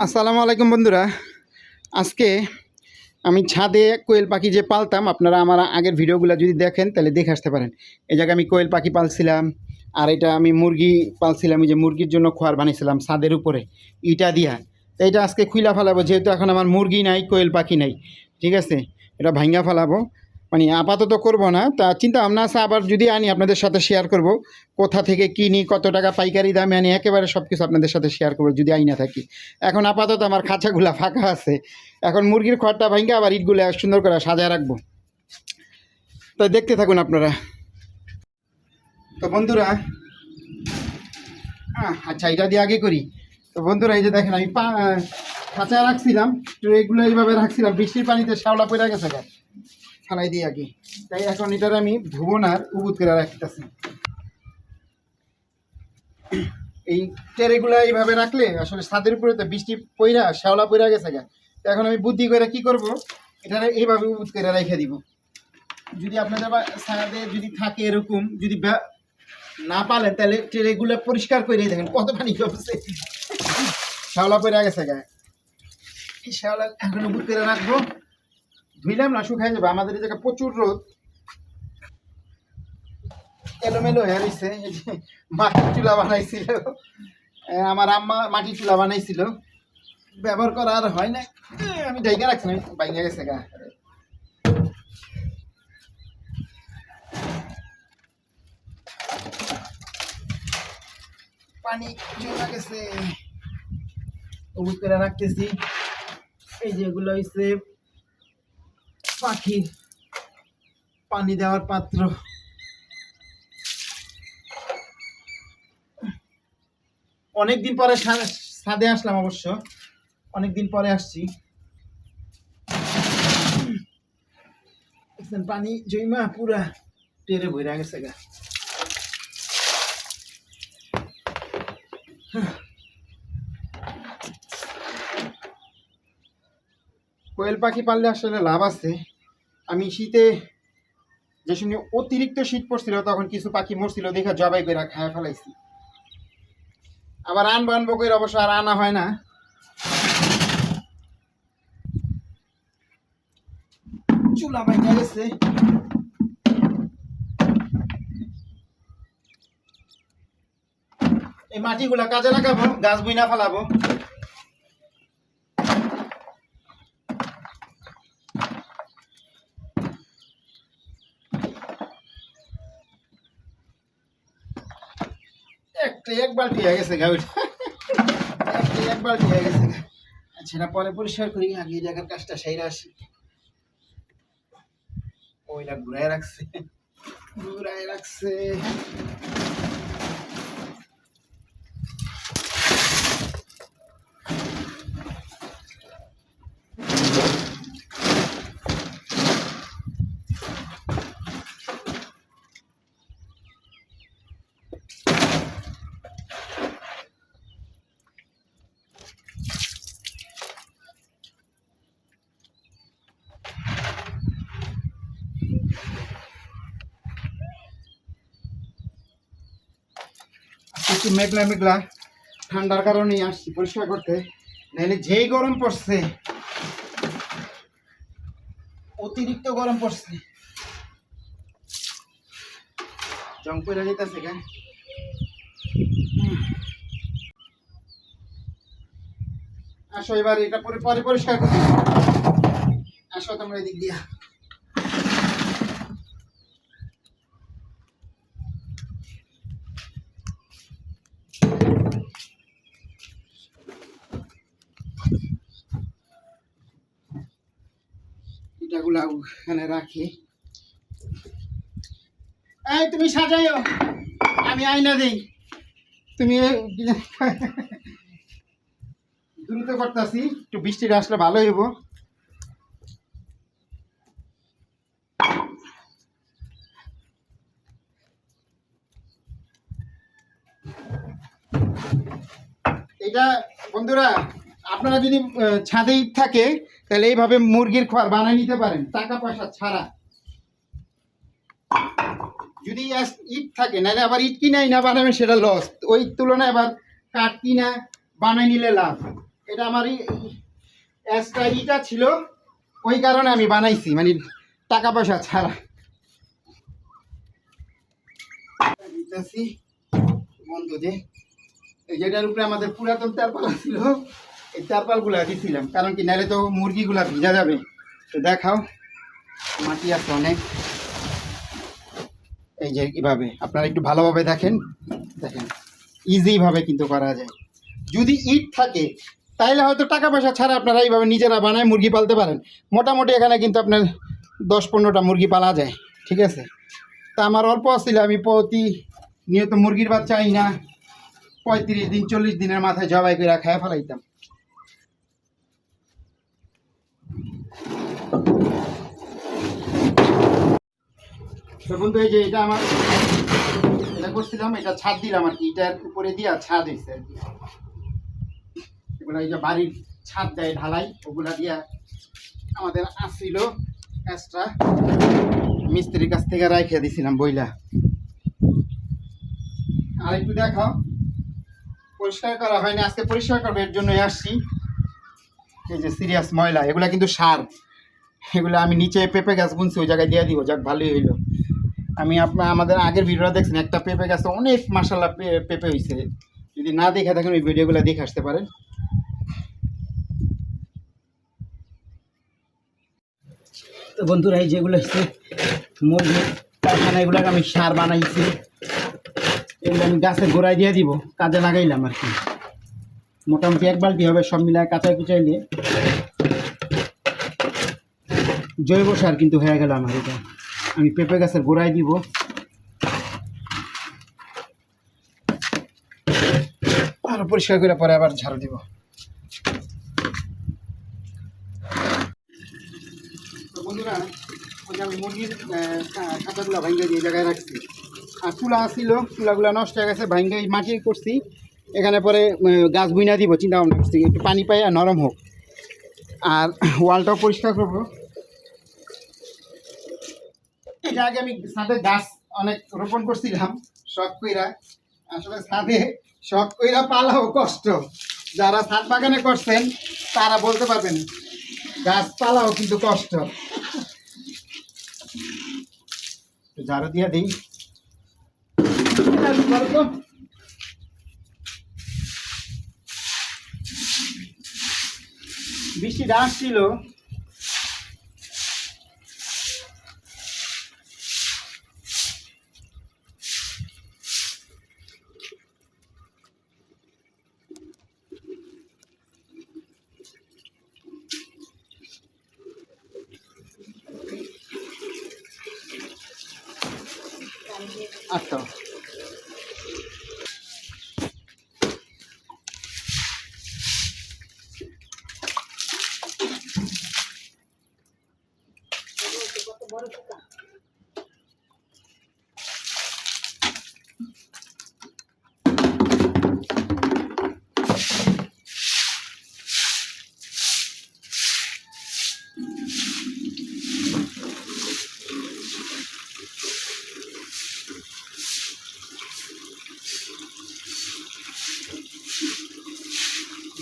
আসসালামু আলাইকুম বন্ধুরা। আজকে আমি ছাদে কোয়েল পাখি যে পালতাম, আপনারা আমার আগের ভিডিওগুলো যদি দেখেন তাহলে দেখে আসতে পারেন। এই জায়গায় আমি কোয়েল পাখি পালছিলাম, আর এটা আমি মুরগি পালছিলাম। এই যে মুরগির জন্য খোয়ার বানিয়েছিলাম ছাদের উপরে ইটা দিয়া। তো এটা আজকে খুইলা ফেলাবো, যেহেতু এখন আমার মুরগি নাই, কোয়েল পাখি নাই। ঠিক আছে, এটা ভাঙ্গা ফেলাবো, মানে আপাতত করব না। তা চিন্তা ভাবনা আছে, আবার যদি আনি আপনাদের সাথে শেয়ার করব, কোথা থেকে কিনি, কত টাকা পাইকারি দামে আনি, একেবারে সব কিছু আপনাদের সাথে শেয়ার করবো যদি আইনা থাকি। এখন আপাতত আমার খাঁচাগুলা ফাঁকা আছে। এখন মুরগির খড়টা ভাঙ্গা আবার ইটগুলো সুন্দর করে সাজায় রাখবো। তো দেখতে থাকুন আপনারা। তো বন্ধুরা, আচ্ছা এটা দিয়ে আগে করি। তো বন্ধুরা, এই যে দেখেন আমি খাঁচায় রাখছিলাম, ট্রেগুলো এইভাবে রাখছিলাম, বৃষ্টির পানিতে শ্যাওলা পড়ে গেছে, ফালাই দিয়ে আগে। তাই এখন এটার আমি ধুবো না, উবুত করে রাখতেছি। এই ট্রেগুলো এইভাবে রাখলে আসলে ছাদের উপরে তো বৃষ্টি পইরা শ্যাওলা পড়ে গেছে গা। তো এখন আমি বুদ্ধি করে কি করব, এটা এইভাবে উবুত করে রেখে দিব। যদি আপনাদের ছাদে যদি থাকে এরকম, যদি না পালেন, তাহলে ট্রেগুলো পরিষ্কার করে দেখেন কত পানি জমছে, শ্যাওলা পড়ে গেছে গা। এই শ্যাওলা এখন উবুত করে রাখবো, ধুইলাম না শুকাই যাবে। আমাদের এই জায়গায় প্রচুর রোদ, এলোমেলো হয়ে রয়েছে। এই যে মাটির চুলা বানাইছিল, আমার আম্মা মাটির চুলা বানাইছিল, ব্যবহার করা আর হয় না। আমি জায়গা রাখছি না, বাইরে গেছে গা। পানি জমা গেছে, উবুত করে রাখতেছি। এই যেগুলো হচ্ছে পাখির পানি দেওয়ার পাত্র। অনেকদিন পরে ছাদে আসলাম, অবশ্য অনেকদিন পরে আসছি। পানি জমা পুরা টেরে ভরে গেছে গা। কোয়েল পাখি পাললে আসলে লাভ আছে। আমি শীতে যে সময় অতিরিক্ত শীত পড়ছিল, তখন কিছু পাখি মরছিল, দেখে জবাই করে খায় ফেলাইছি। আবার আনবো করে অবশ্য আর আনা হয় না। চুলা বাইরে গেছে, এই মাটিগুলা কাজে লাগাবো, গাছ বুইনা ফেলাবো। এক বালতি হয়ে গেছে গা, এক বালতি হয়ে গেছে গা। আচ্ছা, এটা পরে পরিষ্কার করি, আগে এই জায়গার কাজটা সাইরা আসি। ওইটা ঘুরাই রাখছে। একটু মেঘলা মেঘলা, ঠান্ডার কারণে আসছি পরিষ্কার করতে, নাহলে যেই গরম পড়ছে, অতিরিক্ত গরম পড়ছে, জং পড়ে যেতেছে গা। আসো এবার এটা পরে পরিষ্কার করতে, আসো তোমরা এদিক দিয়া। এটাগুলা ওখানে রাখি। এই তুমি সাজাইও, আমি আয়না দেই। তুমি দ্রুত করতেছি, একটু বৃষ্টিটা আসলে ভালো হইব। এটা বন্ধুরা, আপনারা যদি ছাদে ইট থাকে, তাহলে এইভাবে মুরগির খড় বানিয়ে নিতে পারেন টাকা পয়সা ছাড়া। যদি ইট থাকে, নাহলে আবার ইট কিনাই না বানাবেন, সেটা লস। ওই তুলনায় আবার কাঠ কিনা বানাই নিলে লাভ। এটা আমারই এক্সট্রা ইটা ছিল, ওই কারণে আমি বানাইছি, মানে টাকা পয়সা ছাড়া। দিতেছি বন্ধুদের, এই যেটার উপরে আমাদের পুরাতন তারপাল ছিল, এই তারপালগুলা দিছিলাম, কারণ কি নাহলে তো মুরগিগুলা ভিজা যাবে। তো দেখাও, মাটি আছে অনেক। এই যে এইভাবে আপনারা একটু ভালোভাবে দেখেন, দেখেন ইজিভাবে কিন্তু করা যায়। যদি ইট থাকে তাইলে হয়তো টাকা পয়সা ছাড়া আপনারা এইভাবে নিজেরা বানায় মুরগি পালতে পারেন। মোটামুটি এখানে কিন্তু আপনার 10-15টা মুরগি পালা যায়, ঠিক আছে। তা আমার অল্প ছিল, আমি প্রতিনিয়ত মুরগির বাচ্চা আই না 35 দিন 40 দিনের মাথায় জবাই করে খায় ফেলাইতাম। তো বন্ধু এই যে এটা আমার, এটা করছিলাম, এটা ছাদ দিলাম আর কি, এটার উপরে দিয়া ছাদ হয়েছে আর কি। এগুলো এই যে বাড়ির ছাদ দেয় ঢালাই, ওগুলা দিয়া আমাদের আসছিল এক্সট্রা, মিস্ত্রির কাছ থেকে রাইখে দিছিলাম বইলা। আর একটু দেখাও, পরিষ্কার করা হয়নি, আজকে পরিষ্কার করবে, এর জন্যই আসছি। এই যে সিরিয়াস ময়লা, এগুলা কিন্তু সার, এগুলো আমি নিচে পেঁপে গাছ বুনছি, ওই জায়গায় দিয়ে দিব, যাক ভালোই হইলো। আমি আমাদের আগের ভিডিওটা দেখছেন, একটা পেঁপে গাছে অনেক মাশাআল্লাহ পেঁপে হয়েছে। যদি না দেখে থাকেন ওই ভিডিওগুলো দেখে আসতে পারেন। তো বন্ধুরা এই যেগুলো হচ্ছে মুরগির কারখানা, এগুলোকে আমি সার বানাইছি, এগুলো আমি গাছের গোড়ায় দিয়ে দিব, কাজে লাগাইলাম আর কি। মোটামুটি 1 বালতি হবে সব মিলায়, কাঁচাই কুচাইলে জৈব সার কিন্তু হয়ে গেল আমার। এটা আমি পেঁপে গাছের গোড়ায় দিব, আরো পরিষ্কার করে পরে আবার ঝাড়ু দিব। তো বন্ধুরা ওই যে আমি মুরগির খাঁচাগুলো ভাঙ্গে দিয়ে জায়গায় রাখছি, আর চুলা ছিল, চুলাগুলো নষ্ট হয়ে গেছে, ভাঙ্গে মাটি করছি এখানে, পরে গাছ বুইনা দিব চিন্তা ভাবনা করছি, একটু পানি পাই আর নরম হোক। আর ওয়ালটাও পরিষ্কার করবো। এটা আগে আমি ছাদে গাছ অনেক রোপণ করছিলাম শখ কইরা, আসলে ছাদে শখ কইরা পালাও কষ্ট। যারা ছাদ বাগানে করছেন তারা বলতে পারবেন, গাছ পালাও কিন্তু কষ্ট। ঝাড়ু দিয়ে দিই। বৃষ্টিটা আসছিল, আচ্ছা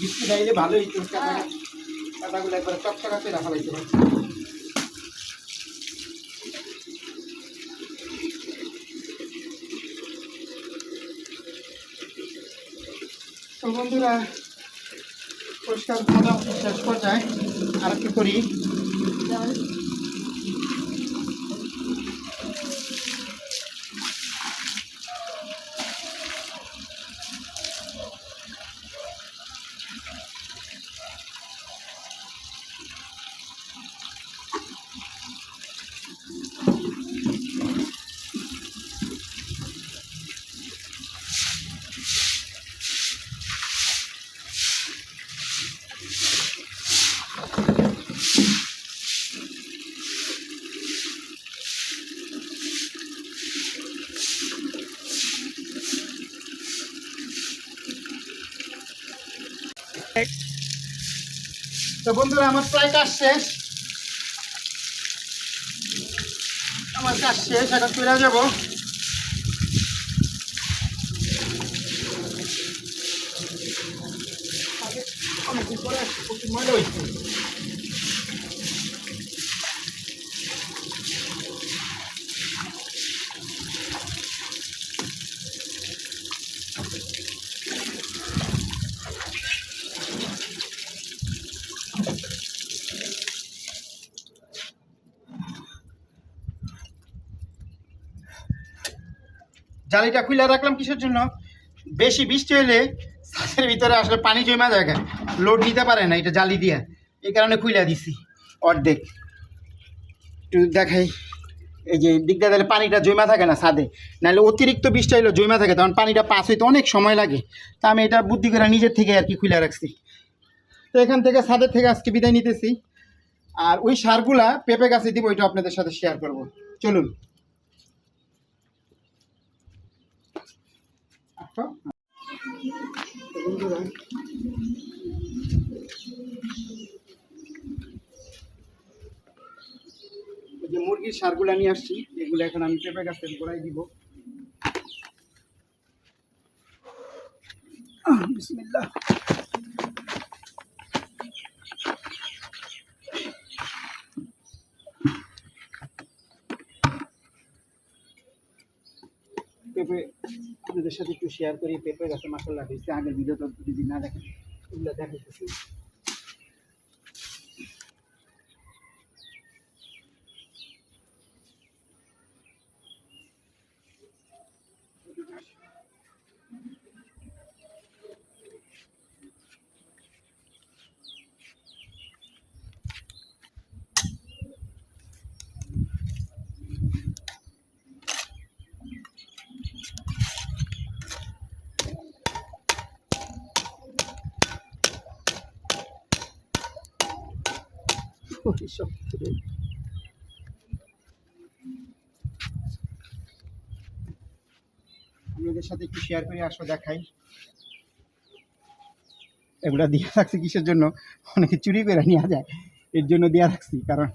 বৃষ্টি গাইলে ভালোই, কাদাগুলো একবার চকচকাতে রাখা লাগতে পারছে। তো বন্ধুরা পরিষ্কার খাওয়া শেষ পর্যায়ে আর একটু করি। তো বন্ধুরা আমার প্রায় কাজ শেষ, আমার কাজ শেষ, এখন চলে যাব। অনেকদিন পরে আসছি, প্রচুর ময়লা হয়েছে। জালিটা খুলে রাখলাম কিসের জন্য? বেশি বৃষ্টি হলে ছাদের ভিতরে আসলে পানি জমা জায়গা লোড নিতে পারে না এটা জালি দিয়া, এই কারণে খুলে দিছি অর্ধেক। একটু দেখাই, এই যে দিকটা তাহলে পানিটা জমা থাকে না ছাদে, নাহলে অতিরিক্ত বৃষ্টি হলে জমা থাকে, তখন পানিটা পাস হইতে অনেক সময় লাগে। তা আমি এটা বুদ্ধি করে নিজের থেকে আর কি খুলে রাখছি। তো এখান থেকে ছাদের থেকে আজকে বিদায় নিতেছি। আর ওই সারগুলা পেঁপে গাছে দিব, ওইটা আপনাদের সাথে শেয়ার করব। চলুন। যে মুরগির সারগুলা নিয়ে আসছি, এগুলো এখন আমি পেঁপে গাছের গোড়ায় দিব। বিসমিল্লাহ। পেঁপে আপনাদের সাথে একটু শেয়ার করি। পেঁপে গাছে মাসাল্লাহ হয়েছে, আগের ভিডিও তো যদি না দেখেন এগুলো দেখাইতেছি। আপনাদের সাথে একটু শেয়ার করে আসো, দেখাই। এগুলা দিয়ে রাখছি কিসের জন্য? অনেকে চুরি করে নিয়ে যায়, এর জন্য দিয়ে রাখছি। কারণ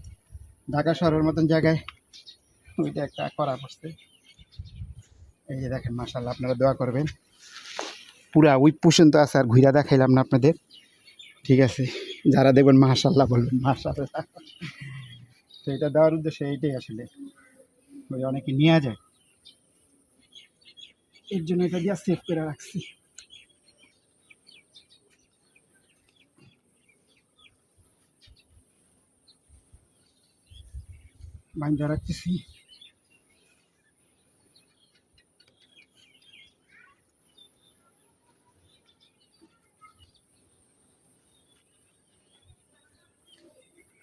ঢাকা শহরের মতন জায়গায় ওইটা একটা করা পড়ছে। এই যে দেখেন, মাশাআল্লাহ, আপনারা দোয়া করবেন। পুরা ওই পর্যন্ত আছে, আর ঘুরা দেখাইলাম না আপনাদের, ঠিক আছে? যারা দেখবেন মাশাআল্লাহ বলবেন মাশাআল্লাহ। তো এটা দেওয়ার উদ্দেশ্য এইটাই আসলে, ওই অনেকে নিয়ে যায়, এর জন্য এটা দিয়ে সেভ করে রাখছি। বাইন্ধা রাখতেছি।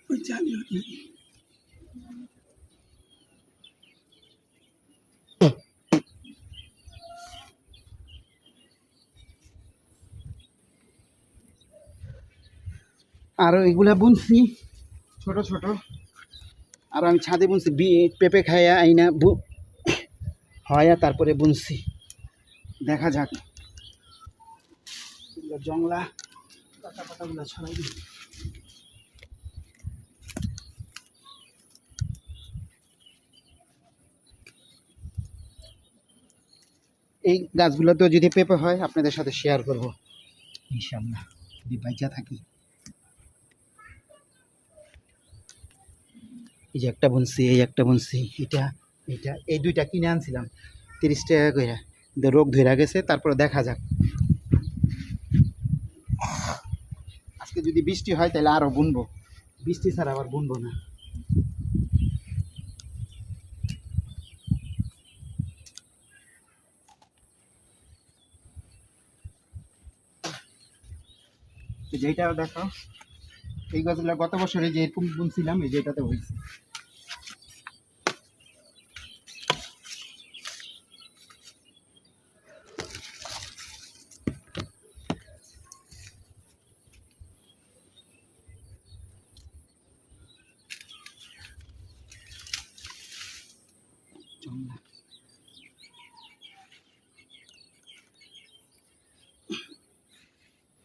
ওই জানি আরও এগুলা বুনছি ছোট ছোট, আর আমি ছাদে বুনছি পেঁপে খাইয়া আইনা হয়, তারপরে বুনছি। দেখা যাক। জংলা পাতা পাতাগুলো ছড়াই দিই। এই গাছগুলোতেও যদি পেঁপে হয় আপনাদের সাথে শেয়ার করব ইনশাআল্লাহ, যদি বাইচা থাকি। এই যে একটা বুনছি, এই একটা বুনছি, এটা এটা এই দুইটা কিনে আনছিলাম 30 টাকা করে, রোগ ধরে গেছে। তারপরে দেখা যাক, আজকে যদি বৃষ্টি হয় তাহলে আরও বুনবো, বৃষ্টি ছাড়া আবার বুনবো না। যেটাও দেখো, এই গাছগুলো গত বছরে যে এরকম বুনছিলাম, এই যেটাতে হয়েছে।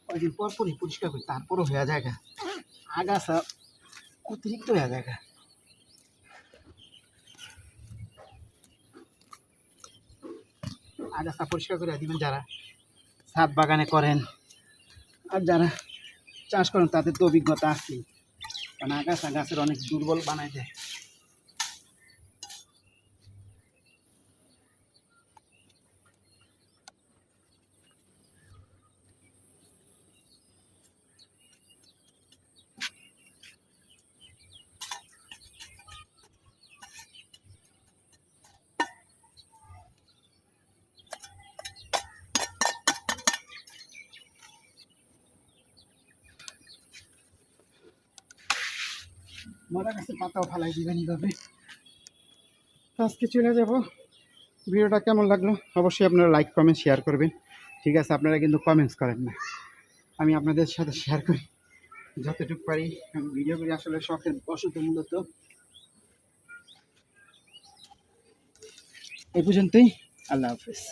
কয়েকদিন পর পরই পরিষ্কার করি, তারপরও হয়ে যায় আগাছা অতিরিক্ত হয়ে যায়। আগাছা পরিষ্কার করে দিবেন যারা ছাদ বাগানে করেন, আর যারা চাষ করেন তাদের তো অভিজ্ঞতা আছেই, কারণ আগাছা গাছের অনেক দুর্বল বানায় দেয়। মরা গাছের পাতাও ফালাই দিবেন এইভাবে। আজকে চলে যাব। ভিডিওটা কেমন লাগলো অবশ্যই আপনারা লাইক কমেন্ট শেয়ার করবেন। ঠিক আছে, আপনারা কিন্তু কমেন্টস করেন না, আমি আপনাদের সাথে শেয়ার করি যতটুকু পারি। আমি ভিডিও করি আসলে শখের বশত মূলত। এই পর্যন্তই, আল্লাহ হাফেজ।